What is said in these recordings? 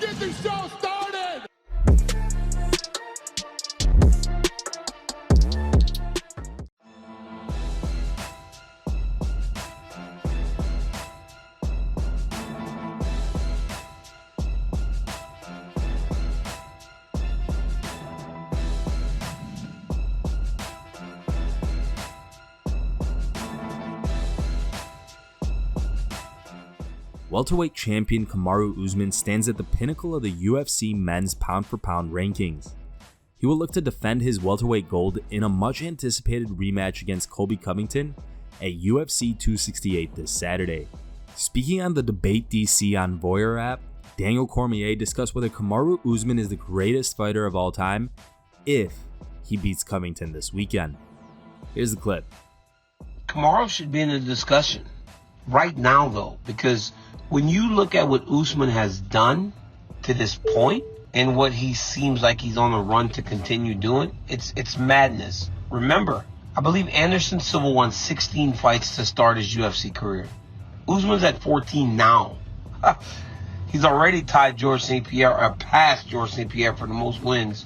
get the show started! Welterweight champion Kamaru Usman stands at the pinnacle of the UFC men's pound-for-pound rankings. He will look to defend his welterweight gold in a much-anticipated rematch against Colby Covington at UFC 268 this Saturday. Speaking on the Debate DC on Voyeur app, Daniel Cormier discussed whether Kamaru Usman is the greatest fighter of all time if he beats Covington this weekend. Here's the clip. Kamaru should be in the discussion right now, though, because when you look at what Usman has done to this point and what he seems like he's on a run to continue doing, it's madness. Remember, I believe Anderson Silva won 16 fights to start his UFC career. Usman's at 14 now. He's already tied Georges St-Pierre, or passed Georges St-Pierre for the most wins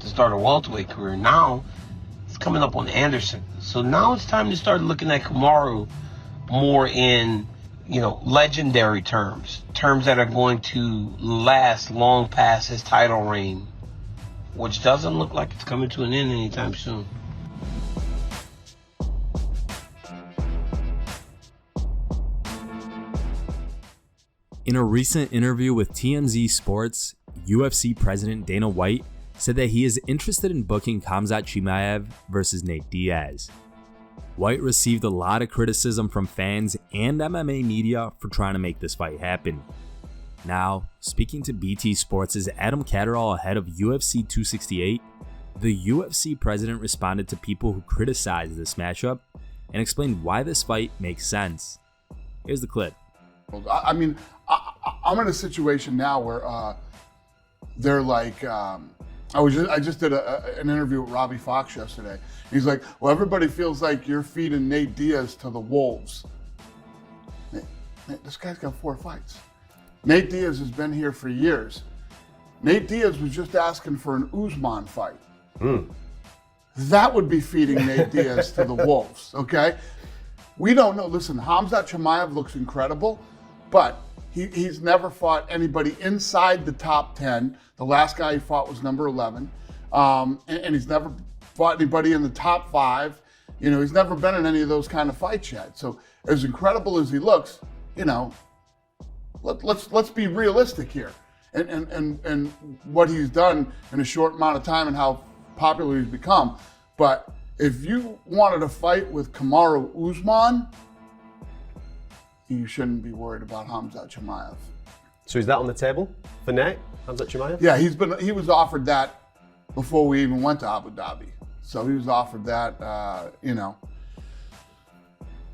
to start a welterweight career. Now, it's coming up on Anderson. So now it's time to start looking at Kamaru more in, legendary terms that are going to last long past his title reign, which doesn't look like it's coming to an end anytime soon. In a recent interview with TMZ Sports, UFC president Dana White said that he is interested in booking Khamzat Chimaev versus Nate Diaz. White received a lot of criticism from fans and MMA media for trying to make this fight happen. Now, speaking to BT Sports' Adam Catterall ahead of UFC 268, the UFC president responded to people who criticized this matchup and explained why this fight makes sense. Here's the clip. I mean, I'm in a situation now where they're like, I just did an interview with Robbie Fox yesterday. He's like, well, everybody feels like you're feeding Nate Diaz to the wolves. This guy's got 4 fights. Nate Diaz has been here for years. Nate Diaz was just asking for an Usman fight. That would be feeding Nate Diaz to the wolves, okay? We don't know. Listen, Khamzat Chimaev looks incredible, but he's never fought anybody inside the top 10. The last guy he fought was number 11. And he's never fought anybody in the top 5. He's never been in any of those kind of fights yet. So as incredible as he looks, let's be realistic here. And what he's done in a short amount of time and how popular he's become. But if you wanted to fight with Kamaru Usman, you shouldn't be worried about Khamzat Chimaev. So is that on the table for Nate, Khamzat Chimaev? Yeah, he was offered that before we even went to Abu Dhabi. So he was offered that,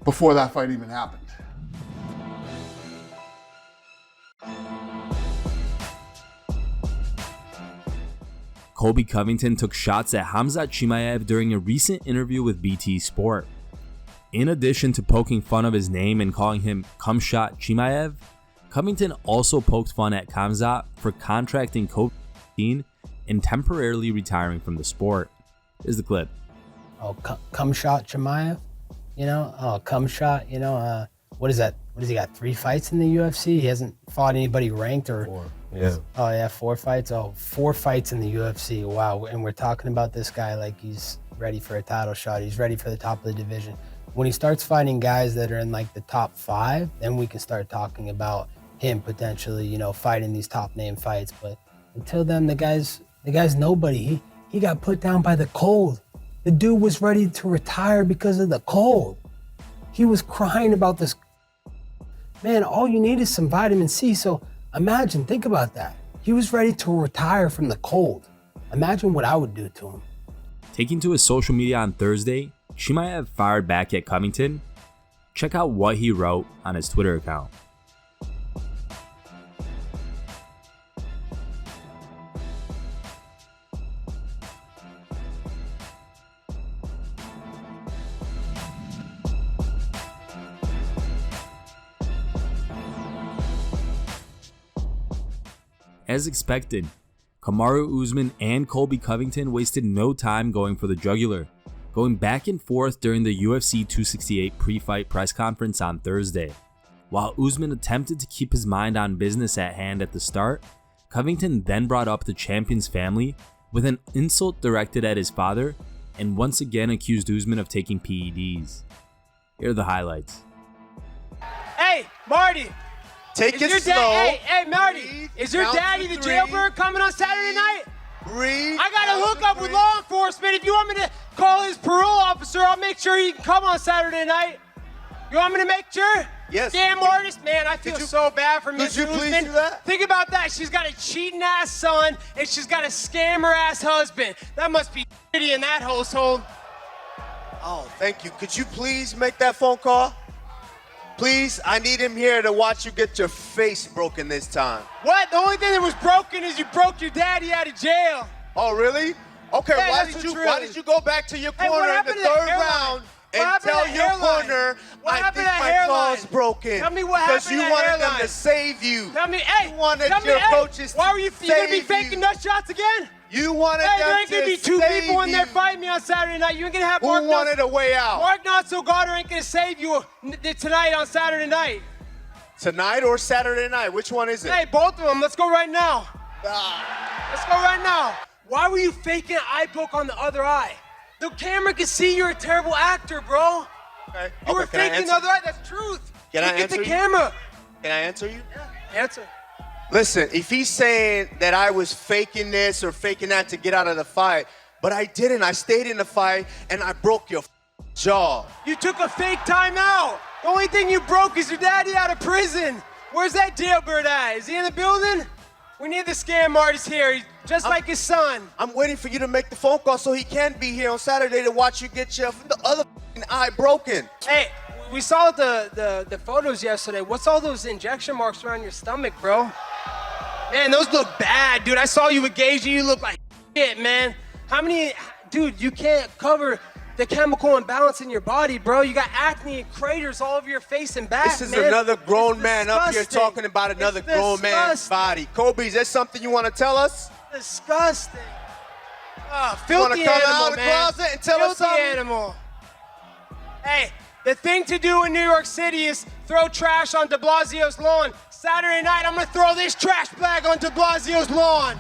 before that fight even happened. Colby Covington took shots at Khamzat Chimaev during a recent interview with BT Sport. In addition to poking fun of his name and calling him Khamzat Chimaev, Covington also poked fun at Khamzat for contracting COVID-19 and temporarily retiring from the sport. Here's the clip. Oh, Khamzat Chimaev? Khamzat, what is that? What has he got, 3 fights in the UFC? He hasn't fought anybody ranked or... 4, yeah. Oh yeah, 4 fights? Oh, 4 fights in the UFC, wow. And we're talking about this guy like he's ready for a title shot. He's ready for the top of the division. When he starts fighting guys that are in like the top 5, then we can start talking about him potentially, fighting these top name fights. But until then, the guy's nobody. He got put down by the cold. The dude was ready to retire because of the cold. He was crying about this. Man, all you need is some vitamin C. So imagine, think about that. He was ready to retire from the cold. Imagine what I would do to him. Taking to his social media on Thursday, Chimaev fired back at Covington. Check out what he wrote on his Twitter account. as expected, Kamaru Usman and Colby Covington wasted no time going for the jugular, going back and forth during the UFC 268 pre-fight press conference on Thursday. While Usman attempted to keep his mind on business at hand at the start, Covington then brought up the champion's family with an insult directed at his father and once again accused Usman of taking PEDs. Here are the highlights. Hey, Marty! Take Is it your slow. Hey, Marty! Breathe. Is your Count daddy to the three. jailbird coming on Saturday night? Breathe. I got a Count hookup to with three. law enforcement. If you want me to call his parole officer, I'll make sure he can come on Saturday night. You want me to make sure? Yes. Damn artist, man, I feel you- so bad for could Miss you please Usman. do that? Think about that. She's got a cheating ass son and she's got a scammer ass husband. That must be shitty in that household. Oh, thank you. Could you please make that phone call? Please, I need him here to watch you get your face broken this time. What? The only thing that was broken is you broke your daddy out of jail. Oh, really? Okay, Yeah, why that's did the you truth. why did you go back to your Hey, what corner in the happened to the third hairline? round What and happened to tell the your hairline? corner What I happened think to the my hairline? jaw's broken? Tell me what happened to you that wanted them hairline. to save you. Tell me, hey, you wanted tell me, your hey, coaches why were you gonna be save faking you. nut shots again? You wanted Hey, there them ain't gonna to be two save people in there you. fighting me on Saturday night. You ain't gonna have Who Mark wanted a way out? Mark Not So Goddard ain't gonna save you tonight on Saturday night. Tonight or Saturday night? Which one is it? Hey, both of them. Let's go right now. Ah. Let's go right now. Why were you faking an eye poke on the other eye? The camera can see you're a terrible actor, bro. Okay. You were Okay, can I faking the answer other eye. That's truth. Can I Look at answer the you? camera. Can I answer you? Answer. Listen, if he's saying that I was faking this or faking that to get out of the fight, but I didn't. I stayed in the fight and I broke your jaw. You took a fake timeout. The only thing you broke is your daddy out of prison. Where's that jailbird at? Is he in the building? We need the scam artist here, just like his son. I'm waiting for you to make the phone call so he can be here on Saturday to watch you get your the other eye broken. Hey, we saw the photos yesterday. What's all those injection marks around your stomach, bro? Man, those look bad, dude. I saw you with Gage, you look like shit, man. Dude, you can't cover the chemical imbalance in your body, bro. You got acne and craters all over your face and back, This is man. another grown It's man up here disgusting. talking about another It's grown man's disgusting. body. Kobe, is that something you want to tell us? Disgusting. Oh, You want filthy to come animal, out of the man. closet and tell us Filthy something? animal. Hey, the thing to do in New York City is throw trash on de Blasio's lawn. Saturday night, I'm gonna throw this trash bag on de Blasio's lawn.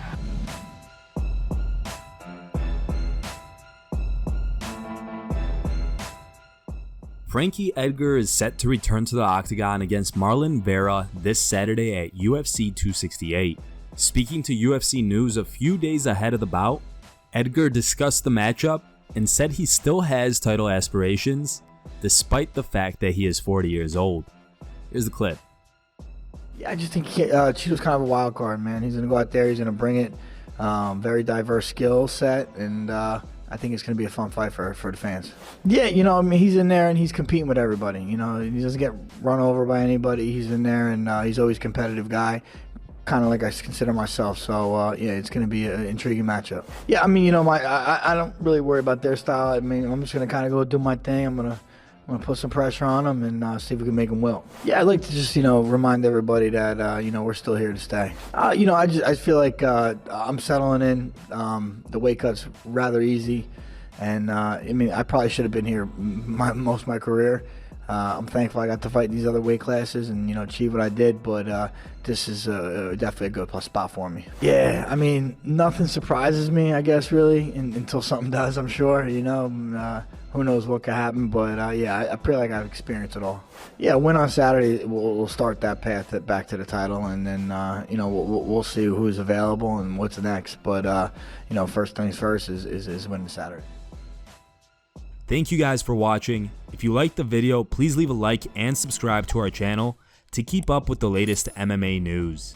Frankie Edgar is set to return to the octagon against Marlon Vera this Saturday at UFC 268. Speaking to UFC News a few days ahead of the bout, Edgar discussed the matchup and said he still has title aspirations, despite the fact that he is 40 years old. Here's the clip. Yeah, I just think Cheeto's kind of a wild card, man. He's going to go out there, he's going to bring it. Very diverse skill set, and I think it's going to be a fun fight for the fans. Yeah, you know, I mean, he's in there and he's competing with everybody. You know, he doesn't get run over by anybody. He's in there and he's always a competitive guy, kind of like I consider myself. So, yeah, it's going to be an intriguing matchup. Yeah, I mean, you know, I don't really worry about their style. I mean, I'm just going to kind of go do my thing. I'm gonna put some pressure on them and see if we can make them wilt. Yeah, I'd like to just, you know, remind everybody that, you know, we're still here to stay. You know, I feel like I'm settling in. The weight cut's rather easy. And, I mean, I probably should have been here most of my career. I'm thankful I got to fight these other weight classes and, you know, achieve what I did. But this is definitely a good spot for me. Yeah, I mean, nothing surprises me, I guess, really, until something does, I'm sure, you know. Who knows what could happen, but yeah, I feel like I've experienced it all. Yeah, win on Saturday, we'll start that path back to the title, and then you know, we'll see who's available and what's next. But you know, first things first is winning Saturday. Thank you guys for watching. If you liked the video, please leave a like and subscribe to our channel to keep up with the latest MMA news.